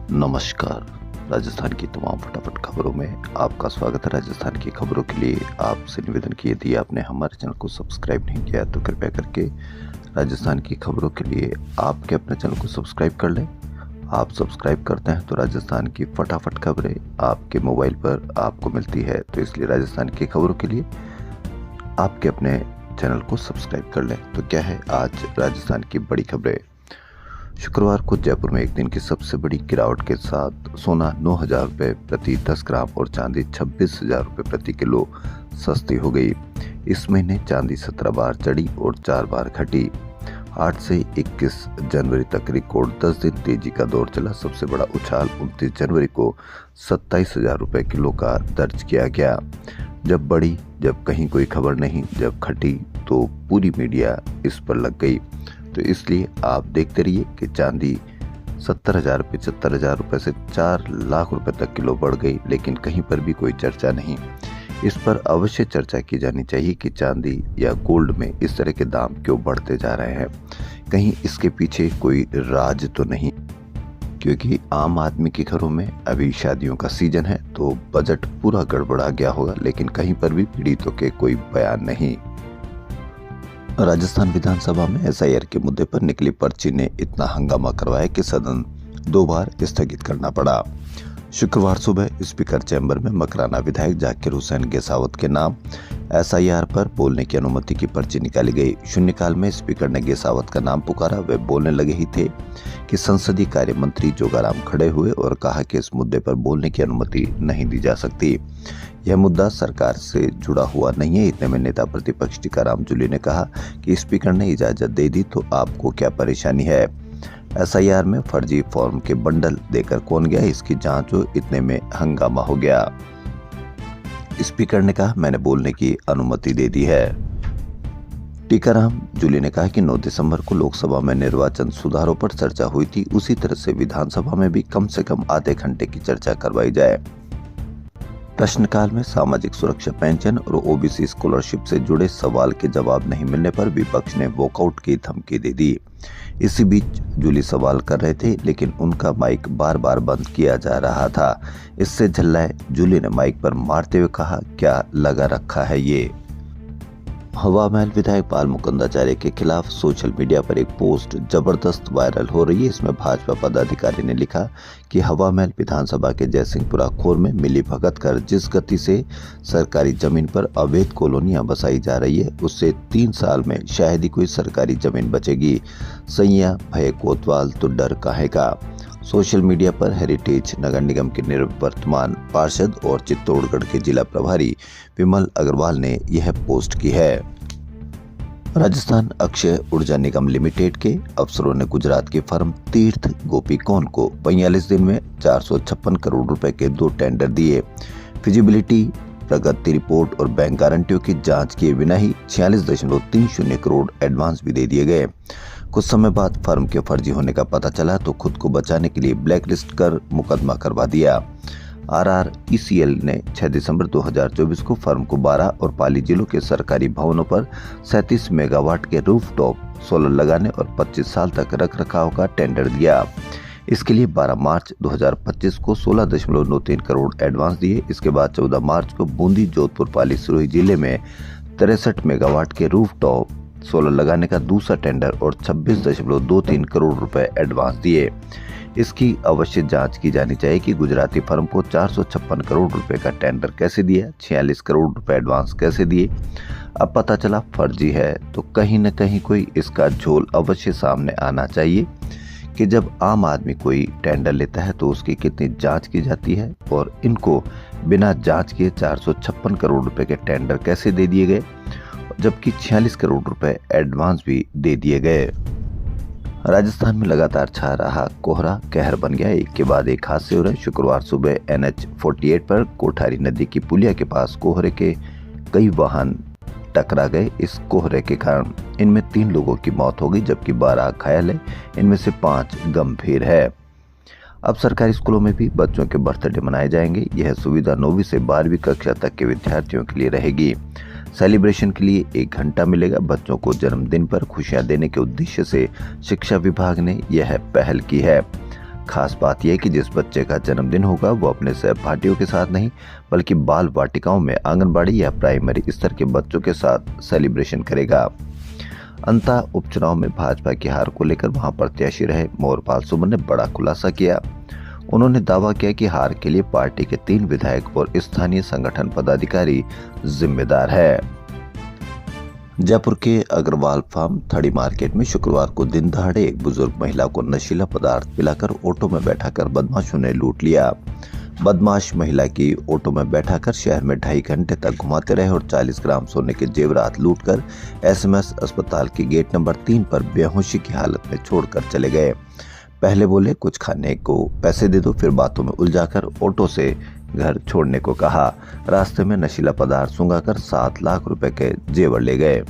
नमस्कार। राजस्थान की तमाम फटाफट खबरों में आपका स्वागत है। राजस्थान की खबरों के लिए आपसे निवेदन कि यदि आपने हमारे चैनल को सब्सक्राइब नहीं किया तो कृपया करके राजस्थान की खबरों के लिए आपके अपने चैनल को सब्सक्राइब कर लें। आप सब्सक्राइब करते हैं तो राजस्थान की फटाफट खबरें आपके मोबाइल पर आपको मिलती है, तो इसलिए राजस्थान की खबरों के लिए आपके अपने चैनल को सब्सक्राइब कर लें। तो क्या है आज राजस्थान की बड़ी खबरें। शुक्रवार को जयपुर में एक दिन की सबसे बड़ी गिरावट के साथ सोना 9,000 रुपये प्रति 10 ग्राम और चांदी 26,000 रुपये प्रति किलो सस्ती हो गई। इस महीने चांदी 17 बार चढ़ी और 4 बार घटी। 8 से 21 जनवरी तक रिकॉर्ड 10 दिन तेजी का दौर चला। सबसे बड़ा उछाल 29 जनवरी को 27,000 रुपये किलो का दर्ज किया गया। जब बढ़ी, जब कहीं कोई खबर नहीं, जब घटी तो पूरी मीडिया इस पर लग गई। तो इसलिए आप देखते रहिए कि चांदी 70,000 75,000 रुपये से 4 लाख रुपए तक किलो बढ़ गई, लेकिन कहीं पर भी कोई चर्चा नहीं। इस पर अवश्य चर्चा की जानी चाहिए कि चांदी या गोल्ड में इस तरह के दाम क्यों बढ़ते जा रहे हैं। कहीं इसके पीछे कोई राज तो नहीं, क्योंकि आम आदमी के घरों में अभी शादियों का सीजन है तो बजट पूरा गड़बड़ा गया होगा, लेकिन कहीं पर भी पीड़ितों के कोई बयान नहीं। राजस्थान विधानसभा में एसआईआर के मुद्दे पर निकली पर्ची ने इतना हंगामा करवाया कि सदन 2 बार स्थगित करना पड़ा। शुक्रवार सुबह स्पीकर चैम्बर में मकराना विधायक जाकिर हुसैन गेसावत के नाम एसआईआर पर बोलने की अनुमति की पर्ची निकाली गई। शून्यकाल में स्पीकर ने गेसावत का नाम पुकारा। वे बोलने लगे ही थे कि संसदीय कार्य मंत्री जोगाराम खड़े हुए और कहा कि इस मुद्दे पर बोलने की अनुमति नहीं दी जा सकती। यह मुद्दा सरकार से जुड़ा हुआ नहीं है। इतने में नेता प्रतिपक्ष टीकाराम जूली ने कहा कि स्पीकर ने इजाजत दे दी तो आपको क्या परेशानी है। एसआईआर में फर्जी फॉर्म के बंडल देकर कौन गया, इसकी जांच हो। इतने में हंगामा हो गया। स्पीकर ने कहा मैंने बोलने की अनुमति दे दी है। टीकाराम जूली ने कहा कि 9 दिसंबर को लोकसभा में निर्वाचन सुधारों पर चर्चा हुई थी, उसी तरह से विधानसभा में भी कम से कम आधे घंटे की चर्चा करवाई जाए। प्रश्नकाल में सामाजिक सुरक्षा पेंशन और ओबीसी स्कॉलरशिप से जुड़े सवाल के जवाब नहीं मिलने पर विपक्ष ने वॉकआउट की धमकी दे दी। इसी बीच जूली सवाल कर रहे थे, लेकिन उनका माइक बार बार बंद किया जा रहा था। इससे झल्लाए जूली ने माइक पर मारते हुए कहा क्या लगा रखा है ये। हवा महल विधायक बाल मुकुंदाचार्य के खिलाफ सोशल मीडिया पर एक पोस्ट जबरदस्त वायरल हो रही है। इसमें भाजपा पदाधिकारी ने लिखा कि हवा महल विधानसभा के जयसिंहपुरा खोर में मिली भगत कर जिस गति से सरकारी जमीन पर अवैध कॉलोनियां बसाई जा रही है, उससे 3 साल में शायद ही कोई सरकारी जमीन बचेगी। सैया भय कोतवाल तो डर काहे का। सोशल मीडिया पर हेरिटेज नगर निगम के निवर्तमान पार्षद और चित्तौड़गढ़ के जिला प्रभारी विमल अग्रवाल ने यह पोस्ट की है। राजस्थान अक्षय ऊर्जा निगम लिमिटेड के अफसरों ने गुजरात की फर्म तीर्थ गोपीकोन को 45 दिन में 456 करोड़ रुपए के 2 टेंडर दिए। फिजिबिलिटी, प्रगति रिपोर्ट और बैंक गारंटियों की जांच किए बिना ही 46.30 करोड़ एडवांस भी दे दिए गए। कुछ समय बाद फर्म के फर्जी होने का पता चला तो खुद को बचाने के लिए ब्लैकलिस्ट कर मुकदमा करवा दिया। RRECL ने 6 दिसंबर 2024 को फर्म को 12 और पाली जिलों के सरकारी भवनों पर 37 मेगावाट के रूफटॉप सोलर लगाने और 25 साल तक रख रखाव का टेंडर दिया। इसके लिए 12 मार्च 2025 को 16.93 करोड़ एडवांस दिए। इसके बाद 14 मार्च को बूंदी, जोधपुर, पाली, सिरोही जिले में 63 मेगावाट के रूफटॉप सोलर लगाने का दूसरा टेंडर और 26.23 करोड़ रुपए एडवांस दिए। इसकी अवश्य जांच की जानी चाहिए कि गुजराती फर्म को 456 करोड़ रुपए का टेंडर कैसे दिया, 46 करोड़ रुपए एडवांस कैसे दिए। अब पता चला फर्जी है तो कहीं न कहीं कोई इसका झोल अवश्य सामने आना चाहिए कि जब आम आदमी कोई टेंडर लेता है तो उसकी कितनी जांच की जाती है और इनको बिना जांच के 456 करोड़ रुपए के टेंडर कैसे दे दिए गए, जबकि 46 करोड़ रुपए एडवांस भी दे दिए गए। राजस्थान में लगातार छा रहा कोहरा कहर बन गया। एक के बाद एक हादसे हो रहे। शुक्रवार सुबह NH48 पर कोठारी नदी की पुलिया के पास कोहरे के कई वाहन टकरा गए। इस कोहरे के कारण इनमें 3 लोगों की मौत हो गई, जबकि 12 घायल है। इनमें से 5 गंभीर है। अब सरकारी स्कूलों में भी बच्चों के बर्थडे मनाए जाएंगे। यह सुविधा 9वीं से 12वीं कक्षा तक के विद्यार्थियों के लिए रहेगी। सेलिब्रेशन के लिए 1 घंटा मिलेगा। बच्चों को जन्मदिन पर खुशियां देने के उद्देश्य से शिक्षा विभाग ने यह पहल की है। खास बात यह कि जिस बच्चे का जन्मदिन होगा वो अपने सहपाठियों के साथ नहीं बल्कि बाल वाटिकाओं में आंगनबाड़ी या प्राइमरी स्तर के बच्चों के साथ सेलिब्रेशन करेगा। अंतः उपचुनाव में भाजपा की हार को लेकर वहां प्रत्याशी रहे मोहरपाल सुमन ने बड़ा खुलासा किया। उन्होंने दावा किया कि हार के लिए पार्टी के 3 विधायक और स्थानीय संगठन पदाधिकारी जिम्मेदार है। जयपुर के अग्रवाल फार्म थड़ी मार्केट में शुक्रवार को दिन दहाड़े एक बुजुर्ग महिला को नशीला पदार्थ पिलाकर ऑटो में बैठाकर बदमाशों ने लूट लिया। बदमाश महिला की ऑटो में बैठाकर शहर में 2.5 घंटे तक घुमाते रहे और 40 ग्राम सोने के जेवरात लूटकर एसएमएस अस्पताल के गेट नंबर 3 पर बेहोशी की हालत में छोड़कर चले गए। पहले बोले कुछ खाने को पैसे दे दो, फिर बातों में उलझाकर ऑटो से घर छोड़ने को कहा। रास्ते में नशीला पदार्थ सूंघाकर 7 लाख रुपए के जेवर ले गए।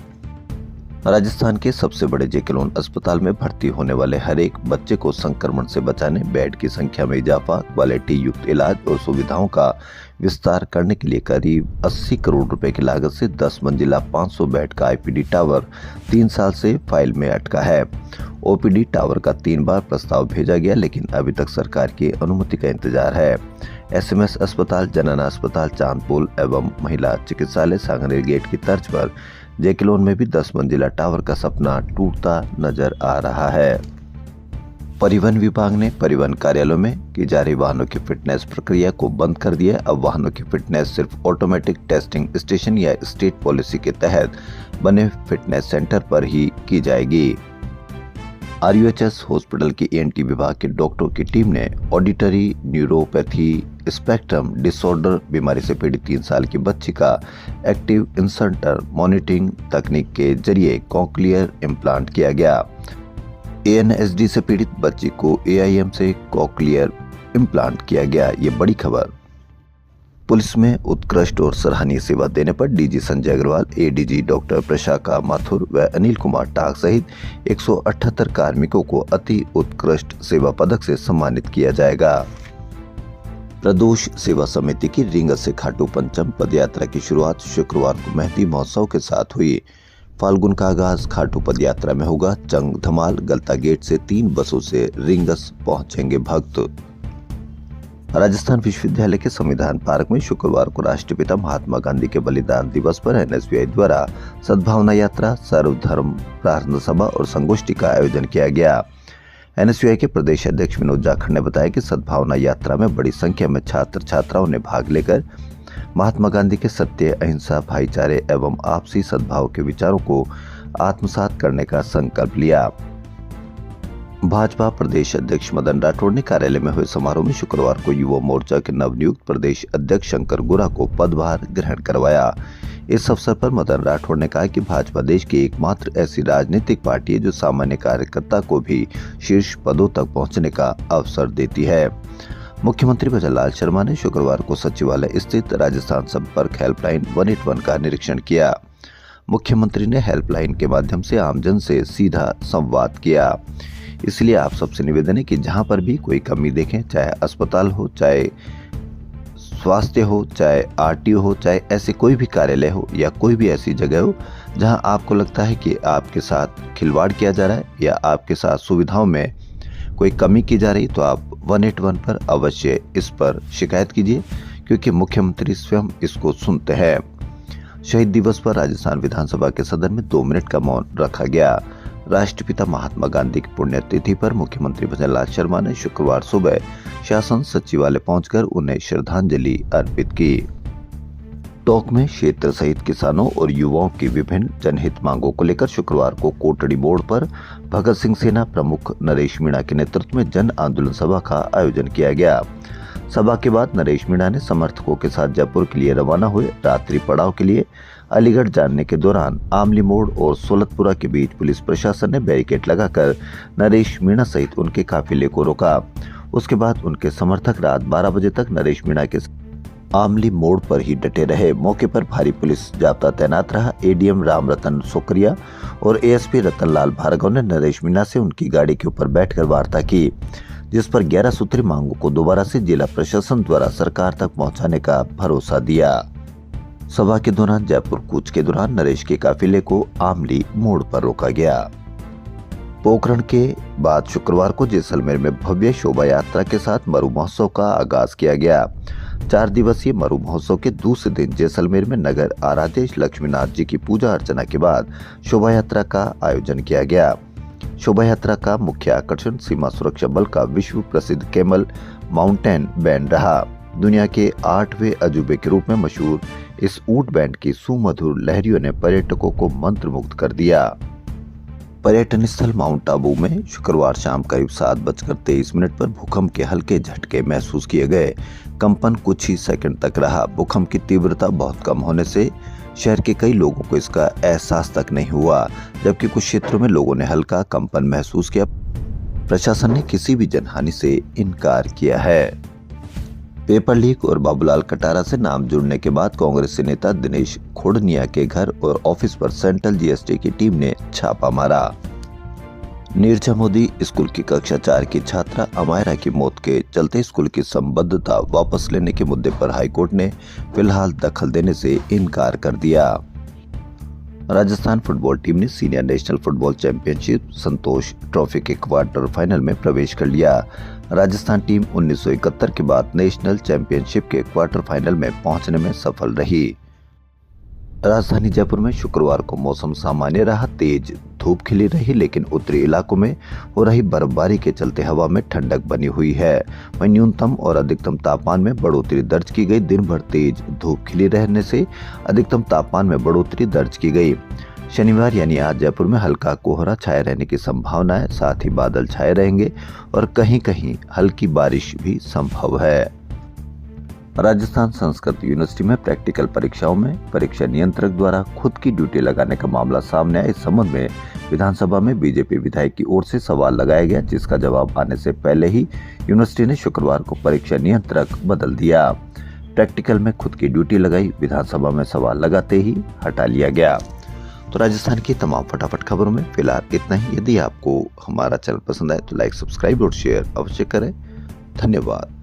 राजस्थान के सबसे बड़े जेके लोन अस्पताल में भर्ती होने वाले हर एक बच्चे को संक्रमण से बचाने, बेड की संख्या में इजाफा, क्वालिटी युक्त इलाज और सुविधाओं का विस्तार करने के लिए करीब 80 करोड़ रुपए की लागत से 10 मंजिला 500 बेड का आईपीडी टावर 3 साल से फाइल में अटका है। ओपीडी टावर का 3 बार प्रस्ताव भेजा गया, लेकिन अभी तक सरकार की अनुमति का इंतजार है। एसएमएस अस्पताल, जनना अस्पताल, चांदपोल एवं महिला चिकित्सालय सांगनेर गेट की तर्ज पर जेके लोन में भी 10 मंजिला टावर का सपना टूटता नजर आ रहा है। परिवहन विभाग ने परिवहन कार्यालयों में की जा रही वाहनों की फिटनेस प्रक्रिया को बंद कर दिया। अब वाहनों की फिटनेस सिर्फ ऑटोमेटिक टेस्टिंग स्टेशन या स्टेट पॉलिसी के तहत बने फिटनेस सेंटर पर ही की जाएगी। आरयूएचएस हॉस्पिटल के ईएनटी विभाग के डॉक्टरों की टीम ने ऑडिटरी न्यूरोपैथी स्पेक्ट्रम डिसऑर्डर बीमारी से पीड़ित 3 साल की बच्ची का एक्टिव इंसर्टर मॉनिटरिंग तकनीक के जरिए कॉक्लियर इम्प्लांट किया गया। एएनएसडी से पीड़ित बच्ची को एआईएम से कॉक्लियर इम्प्लांट किया गया। ये बड़ी खबर। पुलिस में उत्कृष्ट और सराहनीय सेवा देने पर DG Sanjay Agarwal, ADG doctor प्रशाका माथुर व अनिल कुमार टाक सहित 178 कार्मिकों को अति उत्कृष्ट सेवा पदक से सम्मानित किया जाएगा। प्रदोष सेवा समिति की रींगत से खाटू पंचम पदयात्रा की शुरुआत शुक्रवार को मेहंदी महोत्सव के साथ हुई। फाल्गुन का आगाज खाटू पदयात्रा में होगा। चंग धमाल गलता गेट से 3 बसों से रींगस पहुंचेंगे भक्त। राजस्थान विश्वविद्यालय के संविधान पार्क में शुक्रवार को राष्ट्रपिता महात्मा गांधी के बलिदान दिवस पर एनएसयूआई द्वारा सद्भावना यात्रा, सर्वधर्म प्रार्थना सभा और संगोष्ठी का आयोजन किया गया। एनएसयूआई के प्रदेश अध्यक्ष विनोद जाखड़ ने बताया कि सद्भावना यात्रा में बड़ी संख्या में छात्र छात्राओं ने भाग लेकर महात्मा गांधी के सत्य, अहिंसा, भाईचारे एवं आपसी सद्भाव के विचारों को आत्मसात करने का संकल्प लिया। भाजपा प्रदेश अध्यक्ष मदन राठौड़ ने कार्यालय में हुए समारोह में शुक्रवार को युवा मोर्चा के नवनियुक्त प्रदेश अध्यक्ष शंकर गुरा को पदभार ग्रहण करवाया। इस अवसर पर मदन राठौड़ ने कहा कि भाजपा देश की एकमात्र ऐसी राजनीतिक पार्टी है जो सामान्य कार्यकर्ता को भी शीर्ष पदों तक पहुंचने का अवसर देती है। मुख्यमंत्री भजन लाल शर्मा ने शुक्रवार को सचिवालय स्थित राजस्थान संपर्क हेल्पलाइन 181 का निरीक्षण किया। मुख्यमंत्री ने हेल्पलाइन के माध्यम से आमजन से सीधा संवाद किया। इसलिए आप सबसे निवेदन है कि जहां पर भी कोई कमी देखें, चाहे अस्पताल हो, चाहे स्वास्थ्य हो, चाहे आरटीओ हो, चाहे ऐसे कोई भी कार्यालय हो या कोई भी ऐसी जगह हो जहां आपको लगता है कि आपके साथ खिलवाड़ किया जा रहा है या आपके साथ सुविधाओं में कोई कमी की जा रही, तो आप 181 पर अवश्य इस पर शिकायत कीजिए, क्योंकि मुख्यमंत्री स्वयं इसको सुनते हैं। शहीद दिवस पर राजस्थान विधानसभा के सदन में 2 मिनट का मौन रखा गया। राष्ट्रपिता महात्मा गांधी की पुण्यतिथि पर मुख्यमंत्री भजन लाल शर्मा ने शुक्रवार सुबह शासन सचिवालय पहुंचकर उन्हें श्रद्धांजलि अर्पित की। टोंक में क्षेत्र सहित किसानों और युवाओं की विभिन्न जनहित मांगों को लेकर शुक्रवार को कोटड़ी मोड़ पर भगत सिंह सेना प्रमुख नरेश मीणा के नेतृत्व में जन आंदोलन सभा का आयोजन किया गया। सभा के बाद नरेश मीणा ने समर्थकों के साथ जयपुर के लिए रवाना हुए। रात्रि पड़ाव के लिए अलीगढ़ जाने के दौरान आमली मोड़ और सोलतपुरा के बीच पुलिस प्रशासन ने बैरिकेड लगाकर नरेश मीणा सहित उनके काफिले को रोका। उसके बाद उनके समर्थक रात 12 बजे तक नरेश मीणा के आमली मोड़ पर ही डटे रहे। मौके पर भारी पुलिस जाब्ता तैनात रहा। एडीएम राम रतन सोकरिया और एएसपी रतन लाल भार्गव ने नरेश मीणा से उनकी गाड़ी के ऊपर बैठकर वार्ता की, जिस पर 11 सूत्री मांगों को दोबारा से जिला प्रशासन द्वारा सरकार तक पहुंचाने का भरोसा दिया। सभा के दौरान जयपुर कूच के दौरान नरेश के काफिले को आमली मोड़ पर रोका गया। पोखरण के बाद शुक्रवार को जैसलमेर में भव्य शोभा यात्रा के साथ मरु महोत्सव का आगाज किया गया। 4 दिवसीय मरु महोत्सव के दूसरे दिन जैसलमेर में नगर आराध्य लक्ष्मीनाथ जी की पूजा अर्चना के बाद शोभा यात्रा का आयोजन किया गया। शोभा यात्रा का मुख्य आकर्षण सीमा सुरक्षा बल का विश्व प्रसिद्ध कैमल माउंटेन बैंड रहा। दुनिया के 8वें अजूबे के रूप में मशहूर इस ऊंट बैंड की सुमधुर लहरियों ने पर्यटकों को मंत्रमुग्ध कर दिया। पर्यटन स्थल माउंट आबू में शुक्रवार शाम करीब 7:23 पर भूकंप के हल्के झटके महसूस किए गए। कंपन कुछ ही सेकंड तक रहा। भूकंप की तीव्रता बहुत कम होने से शहर के कई लोगों को इसका एहसास तक नहीं हुआ, जबकि कुछ क्षेत्रों में लोगों ने हल्का कंपन महसूस किया। प्रशासन ने किसी भी जनहानि से इनकार किया है। पेपर लीक और बाबूलाल कटारा से नाम जुड़ने के बाद कांग्रेसी नेता दिनेश खोड़निया के घर और ऑफिस पर सेंट्रल जीएसटी की टीम ने छापा मारा। नीरजा मोदी स्कूल की कक्षा 4 की छात्रा अमायरा की मौत के चलते स्कूल की संबद्धता वापस लेने के मुद्दे पर हाईकोर्ट ने फिलहाल दखल देने से इनकार कर दिया। राजस्थान फुटबॉल टीम ने सीनियर नेशनल फुटबॉल चैंपियनशिप संतोष ट्रॉफी के क्वार्टर फाइनल में प्रवेश कर लिया। राजस्थान टीम 1971 के बाद नेशनल चैंपियनशिप के क्वार्टर फाइनल में पहुंचने में सफल रही। राजधानी जयपुर में शुक्रवार को मौसम सामान्य रहा। तेज धूप खिली रही, लेकिन उत्तरी इलाकों में हो रही बर्फबारी के चलते हवा में ठंडक बनी हुई है। वहीं न्यूनतम और अधिकतम तापमान में बढ़ोतरी दर्ज की गई। दिन भर तेज धूप खिली रहने से अधिकतम तापमान में बढ़ोतरी दर्ज की गई। शनिवार यानी आज जयपुर में हल्का कोहरा छाए रहने की संभावना है। साथ ही बादल छाए रहेंगे और कहीं कहीं हल्की बारिश भी संभव है। राजस्थान संस्कृत यूनिवर्सिटी में प्रैक्टिकल परीक्षाओं में परीक्षा नियंत्रक द्वारा खुद की ड्यूटी लगाने का मामला सामने आया। इस संबंध में विधानसभा में बीजेपी विधायक की ओर से सवाल लगाया गया, जिसका जवाब आने से पहले ही यूनिवर्सिटी ने शुक्रवार को परीक्षा नियंत्रक बदल दिया। प्रैक्टिकल में खुद की ड्यूटी लगाई, विधानसभा में सवाल लगाते ही हटा लिया गया। तो राजस्थान की तमाम फटाफट खबरों में फिलहाल इतना ही। यदि आपको हमारा चैनल पसंद आए तो लाइक, सब्सक्राइब और शेयर अवश्य करें। धन्यवाद।